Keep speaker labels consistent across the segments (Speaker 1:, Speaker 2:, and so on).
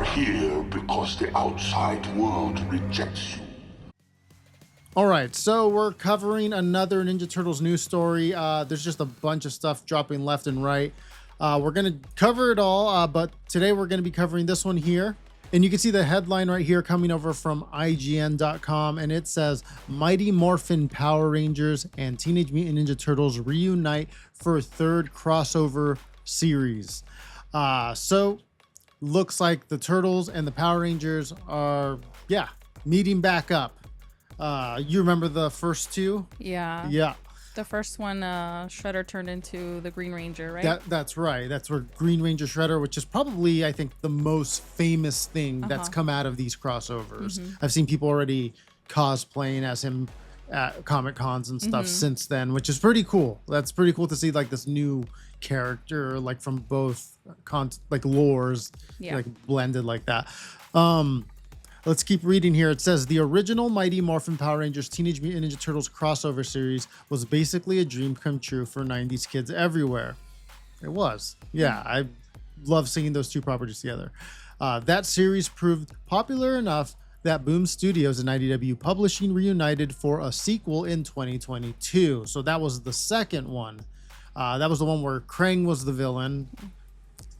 Speaker 1: are here because the outside world rejects you.
Speaker 2: All right, so we're covering another Ninja Turtles news story. There's just a bunch of stuff dropping left and right. We're going to cover it all, but today we're going to be covering this one here. And you can see the headline right here coming over from IGN.com, and it says, Mighty Morphin Power Rangers and Teenage Mutant Ninja Turtles reunite for a third crossover series. So looks like the Turtles and the Power Rangers are, meeting back up. You remember the first two?
Speaker 3: Yeah.
Speaker 2: Yeah.
Speaker 3: The first one, Shredder turned into the Green Ranger, right?
Speaker 2: That's right. That's where Green Ranger Shredder, which is probably, I think, the most famous thing that's come out of these crossovers. I've seen people already cosplaying as him at Comic Cons and stuff since then, which is pretty cool. That's pretty cool to see, like, this new character, like, from both lores, like, blended like that. Let's keep reading here. It says, the original Mighty Morphin Power Rangers Teenage Mutant Ninja Turtles crossover series was basically a dream come true for 90s kids everywhere. It was. Yeah, I love seeing those two properties together. That series proved popular enough that Boom Studios and IDW Publishing reunited for a sequel in 2022. So that was the second one. That was the one where Krang was the villain.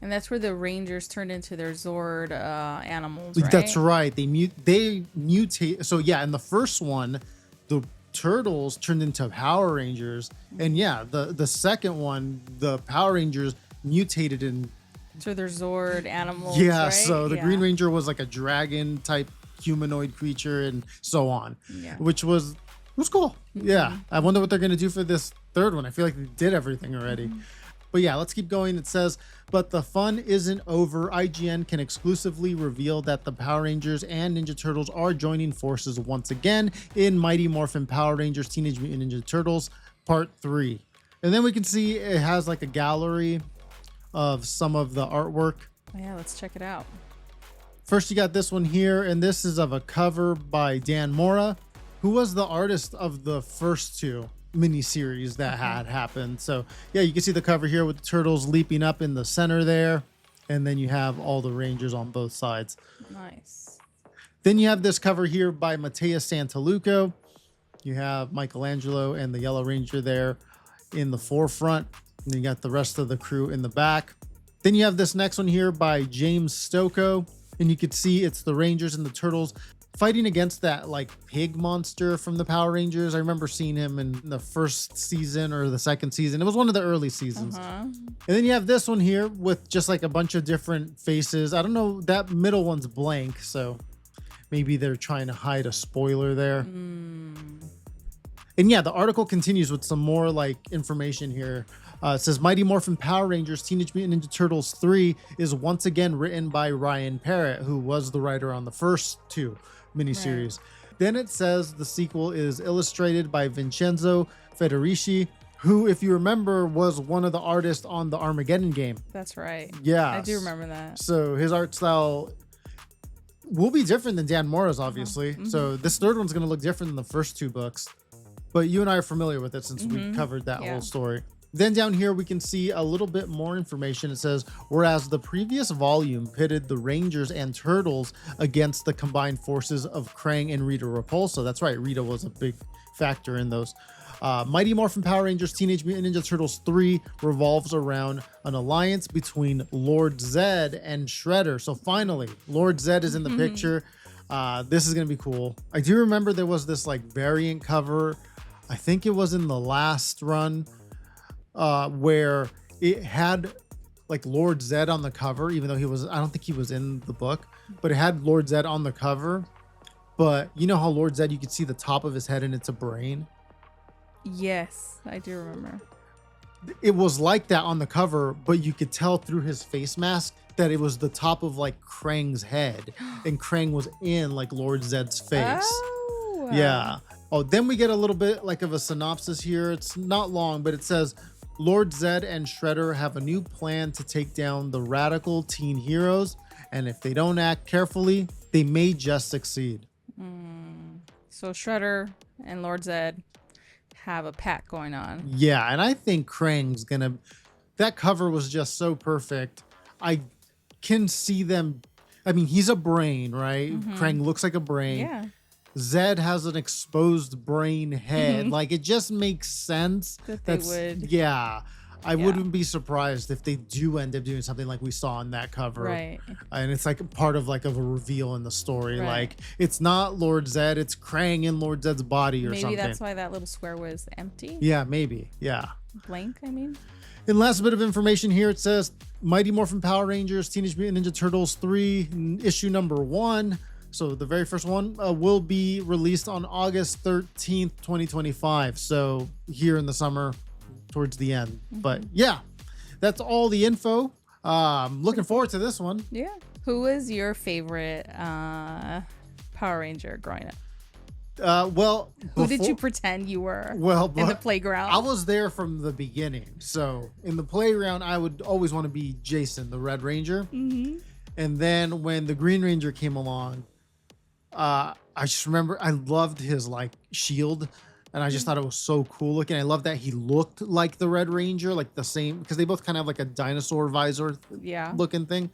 Speaker 3: And that's where the Rangers turned into their Zord animals, right?
Speaker 2: That's right. They mutate. So yeah, in the first one, the Turtles turned into Power Rangers, and the second one, the Power Rangers mutated in
Speaker 3: to their Zord animals.
Speaker 2: Yeah,
Speaker 3: right?
Speaker 2: So the Green Ranger was like a dragon type humanoid creature, and so on. Yeah, which was cool. Yeah, I wonder what they're gonna do for this third one. I feel like they did everything already. But yeah, let's keep going. It says, but the fun isn't over. IGN can exclusively reveal that the Power Rangers and Ninja Turtles are joining forces once again in Mighty Morphin Power Rangers Teenage Mutant Ninja Turtles Part 3. And then we can see it has like a gallery of some of the artwork.
Speaker 3: Oh, yeah, let's check it out.
Speaker 2: First, you got this one here, and this is of a cover by Dan Mora, who was the artist of the first two miniseries that had happened. So yeah, you can see the cover here with the Turtles leaping up in the center there, and then you have all the Rangers on both sides.
Speaker 3: Nice.
Speaker 2: Then you have this cover here by Mateus Santaluco. You have Michelangelo and the Yellow Ranger there in the forefront, and you got the rest of the crew in the back. Then you have this next one here by James Stocco, and you can see it's the Rangers and the Turtles fighting against that like pig monster from the Power Rangers. I remember seeing him in the first season or the second season. It was one of the early seasons. And then you have this one here with just like a bunch of different faces. I don't know, that middle one's blank, so maybe they're trying to hide a spoiler there. And yeah, the article continues with some more like information here. It says Mighty Morphin Power Rangers Teenage Mutant Ninja Turtles 3 is once again written by Ryan Parrott, who was the writer on the first two miniseries. Right. Then it says the sequel is illustrated by Vincenzo Federici, who, if you remember, was one of the artists on the Armageddon game.
Speaker 3: That's right.
Speaker 2: Yeah.
Speaker 3: I do remember that.
Speaker 2: So his art style will be different than Dan Mora's, obviously. So this third one's going to look different than the first two books. But you and I are familiar with it since we covered that whole story. Then down here, we can see a little bit more information. It says, whereas the previous volume pitted the Rangers and Turtles against the combined forces of Krang and Rita Repulsa. That's right, Rita was a big factor in those. Mighty Morphin Power Rangers Teenage Mutant Ninja Turtles 3 revolves around an alliance between Lord Zedd and Shredder. So finally, Lord Zedd is in the picture. This is going to be cool. I do remember there was this like variant cover. I think it was in the last run. Where it had like Lord Zedd on the cover, even though I don't think he was in the book, but it had Lord Zedd on the cover. But you know how Lord Zedd, you could see the top of his head and it's a brain?
Speaker 3: Yes, I do remember.
Speaker 2: It was like that on the cover, but you could tell through his face mask that it was the top of like Krang's head, and Krang was in like Lord Zedd's face.
Speaker 3: Oh.
Speaker 2: Yeah. Oh, then we get a little bit like of a synopsis here. It's not long, but it says, Lord Zedd and Shredder have a new plan to take down the radical teen heroes, and if they don't act carefully, they may just succeed.
Speaker 3: So Shredder and Lord Zedd have a pact going on.
Speaker 2: Yeah, and I think Krang's gonna... That cover was just so perfect. I can see them I mean, he's a brain, right?
Speaker 3: Mm-hmm.
Speaker 2: Krang looks like a brain.
Speaker 3: Yeah.
Speaker 2: Zed has an exposed brain head. Like, it just makes sense.
Speaker 3: That they would.
Speaker 2: Yeah. I
Speaker 3: Yeah.
Speaker 2: wouldn't be surprised if they do end up doing something like we saw on that cover.
Speaker 3: Right.
Speaker 2: And it's like part of like of a reveal in the story.
Speaker 3: Right.
Speaker 2: Like, it's not Lord Zed, it's Krang in Lord Zed's body or
Speaker 3: Maybe
Speaker 2: something.
Speaker 3: that's why that little square was empty.
Speaker 2: Yeah, maybe. Yeah.
Speaker 3: Blank, I mean.
Speaker 2: And last bit of information here, it says Mighty Morphin Power Rangers Teenage Mutant Ninja Turtles 3 issue number 1. So the very first one will be released on August 13th, 2025. So here in the summer, towards the end. But yeah, that's all the info. Looking forward to this one.
Speaker 3: Yeah. Who was your favorite Power Ranger growing up?
Speaker 2: Well,
Speaker 3: Who did you pretend you were
Speaker 2: well,
Speaker 3: in the playground?
Speaker 2: I was there from the beginning. So in the playground, I would always want to be Jason, the Red Ranger.
Speaker 3: Mm-hmm.
Speaker 2: And then when the Green Ranger came along, I just remember I loved his like shield, and I just thought it was so cool looking. I love that he looked like the Red Ranger, like the same, because they both kind of have like a dinosaur visor looking thing.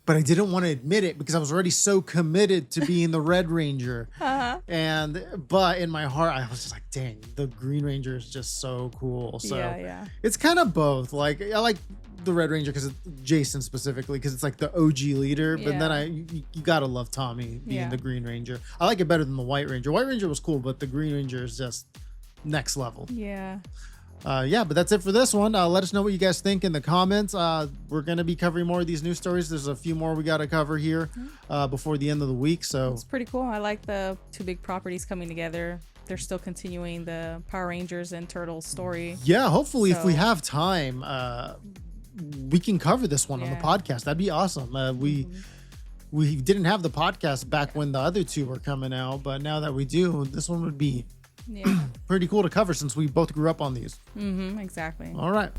Speaker 2: But I didn't want to admit it because I was already so committed to being the Red Ranger. But in my heart, I was just like, dang, the Green Ranger is just so cool. So it's kind of both. Like, I like the Red Ranger because Jason specifically, because it's like the OG leader. But then you gotta love Tommy being the Green Ranger. I like it better than the White Ranger. White Ranger was cool, but the Green Ranger is just next level.
Speaker 3: Yeah.
Speaker 2: But that's it for this one. Let us know what you guys think in the comments. We're going to be covering more of these news stories. There's a few more we got to cover here before the end of the week. So
Speaker 3: it's pretty cool. I like the two big properties coming together. They're still continuing the Power Rangers and Turtles story.
Speaker 2: Yeah, hopefully if we have time, we can cover this one on the podcast. That'd be awesome. We didn't have the podcast back when the other two were coming out, but now that we do, this one would be pretty cool to cover since we both grew up on these.
Speaker 3: Exactly.
Speaker 2: All right.